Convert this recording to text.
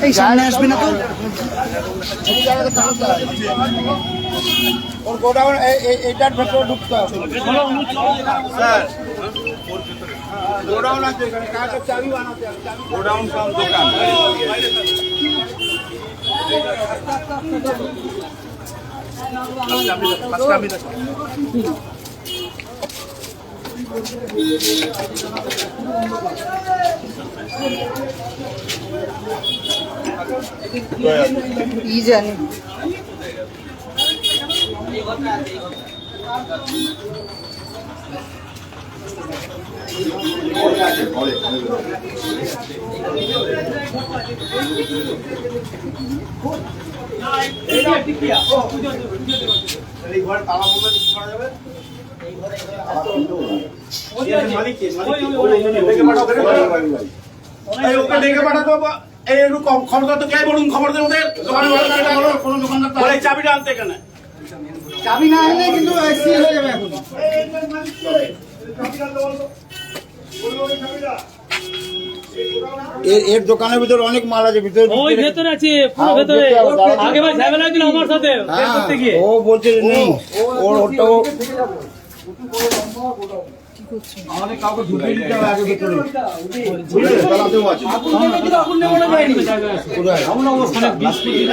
এই সামনে আসবি না তো ওর গোডাউন এইটার ভেতরে ঢুকতে হবে স্যার। গোডাউন আছে এখানে, কাগজ চাবি বানাতে হবে, গোডাউন কাম দোকান। কি জানি চাবিটা আনতে এখানে, চাবি না এলে কিন্তু সিল হয়ে যাবে এখন। এর দোকানের ভিতরে অনেক মাল আছে, ভিতরে ওই ভেতরে আছে, পুরো ভেতরে। আগে ভাই ঝামেলা ছিল আমার সাথে বের করতে গিয়ে। ও বলছে যে নেই, ওর ওটা আমাদের কাউকে ঢুকিয়ে দিতে হবে আগে ভিতরে। আগুন নেমে যায়নি জায়গা আছে। আমরা অবস্থানে 20 মিনিট